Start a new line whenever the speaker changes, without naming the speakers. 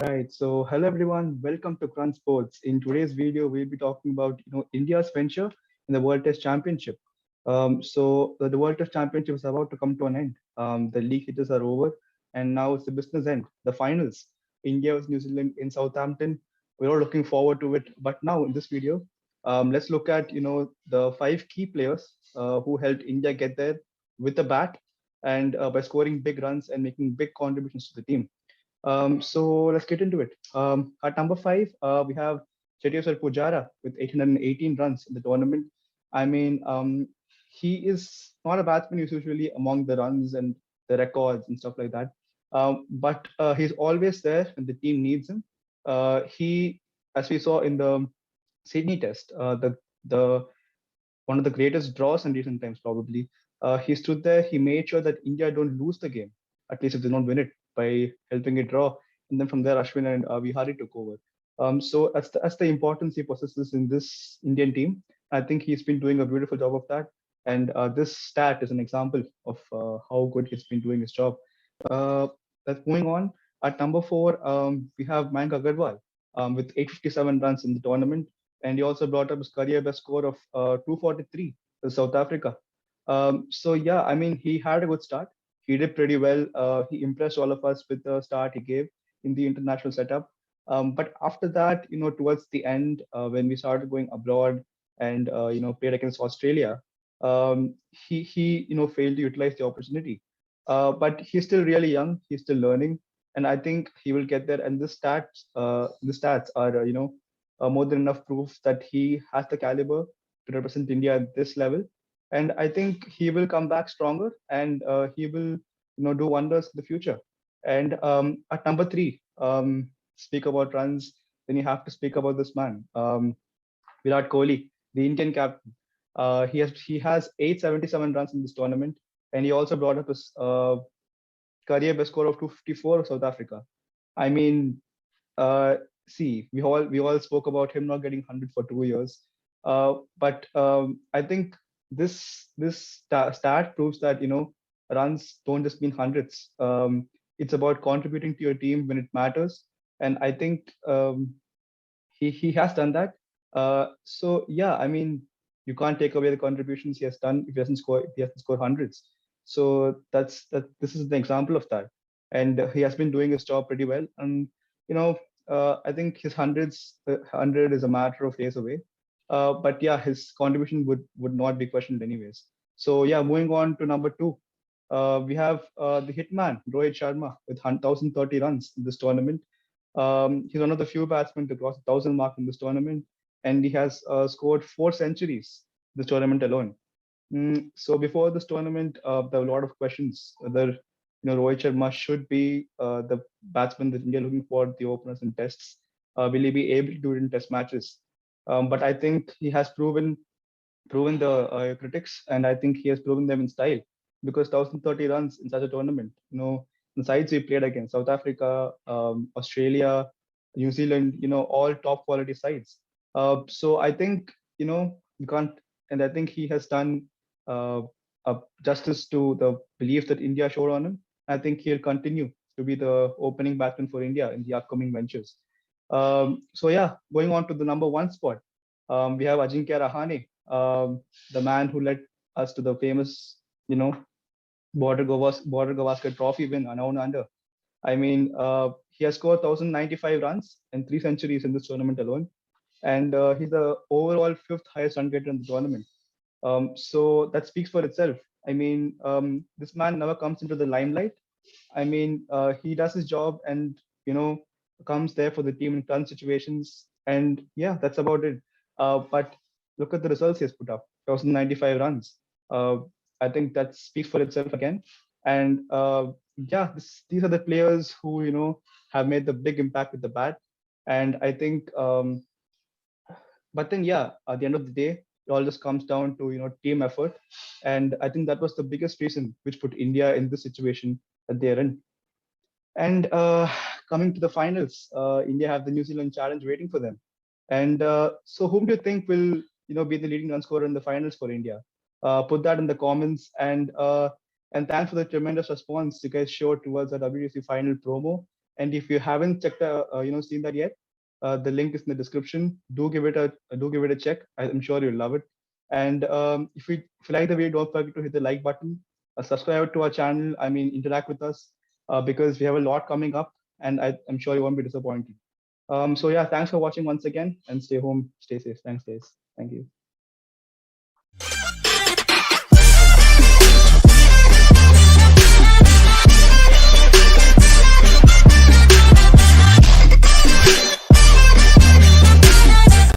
Right. So, hello everyone. Welcome to Crunch Sports. In today's video, we'll be talking about India's venture in the World Test Championship. The World Test Championship is about to come to an end. The league hitches are over, and now it's the business end, the finals. India vs New Zealand in Southampton. We're all looking forward to it. But now in this video, let's look at the five key players who helped India get there with the bat and by scoring big runs and making big contributions to the team. So let's get into it. At number five, we have Cheteshwar Pujara with 818 runs in the tournament. I mean, he is not a batsman who's usually among the runs and the records and stuff like that. But he's always there when the team needs him. He, as we saw in the Sydney Test, the one of the greatest draws in recent times, probably. He stood there. He made sure that India don't lose the game, at least if they don't win it, by helping it draw. And then from there, Ashwin and Vihari took over. So that's the importance he possesses in this Indian team. I think he's been doing a beautiful job of that. And this stat is an example of how good he's been doing his job. Uh, that's moving on. At number four, we have Mayank Agarwal with 857 runs in the tournament, and he also brought up his career best score of 243 for South Africa. So yeah, I mean, he had a good start. He did pretty well. He impressed all of us with the start he gave in the international setup. But after that, towards the end, when we started going abroad and played against Australia, he failed to utilize the opportunity. But he's still really young. He's still learning, and I think he will get there. And the stats are more than enough proof that he has the caliber to represent India at this level. And I think he will come back stronger, and he will do wonders in the future. And at number three, speak about runs, then you have to speak about this man, Virat Kohli, the Indian captain. He has 877 runs in this tournament, and he also brought up his career best score of 254 of South Africa. I mean, uh, see, we all spoke about him not getting 100 for 2 years, but I think this stat proves that runs don't just mean hundreds. It's about contributing to your team when it matters, and I think he has done that. So yeah, I mean, you can't take away the contributions he has done if he hasn't scored hundreds. So that. This is the example of that, and he has been doing his job pretty well. And you know, I think his hundred is a matter of days away. But yeah, his contribution would not be questioned anyways. So yeah, moving on to number two, we have the hitman Rohit Sharma with 1,030 runs in this tournament. He's one of the few batsmen to cross the 1,000 mark in this tournament, and he has scored 4 centuries this tournament alone. So before this tournament, there were a lot of questions whether Rohit Sharma should be the batsman that India are looking for the openers in tests. Will he be able to do it in test matches? But I think he has proven the critics, and I think he has proven them in style because 1,030 runs in such a tournament. The sides we played against South Africa, Australia, New Zealand, all top quality sides. So I think you can't, and I think he has done uh, justice to the belief that India showed on him. I think he'll continue to be the opening batsman for India in the upcoming ventures. So yeah, going on to the number one spot, we have Ajinkya Rahane, the man who led us to the famous, Border Gavaskar Trophy win announced under. I mean, he has scored 1,095 runs and 3 centuries in this tournament alone, and he's the overall fifth highest run getter in the tournament. So that speaks for itself. I mean, this man never comes into the limelight. I mean, he does his job and you know comes there for the team in turn situations, and yeah, that's about it. But look at the results he has put up: 1,095 runs. Uh, I think that speaks for itself again. And yeah, these are the players who have made the big impact with the bat. And I think, but then yeah, at the end of the day, it all just comes down to team effort, and I think that was the biggest reason which put India in this situation that they're in. And coming to the finals, India have the New Zealand challenge waiting for them. And so, whom do you think will be the leading run scorer in the finals for India? Put that in the comments. And thanks for the tremendous response you guys showed towards the WTC final promo. And if you haven't checked, seen that yet, the link is in the description. Do give it a check. I'm sure you'll love it. And if you like the video, don't forget to hit the like button. Subscribe to our channel. I mean, interact with us because we have a lot coming up, and I'm sure you won't be disappointed. So yeah, thanks for watching once again, and stay home, stay safe. Thanks, guys. Thank you.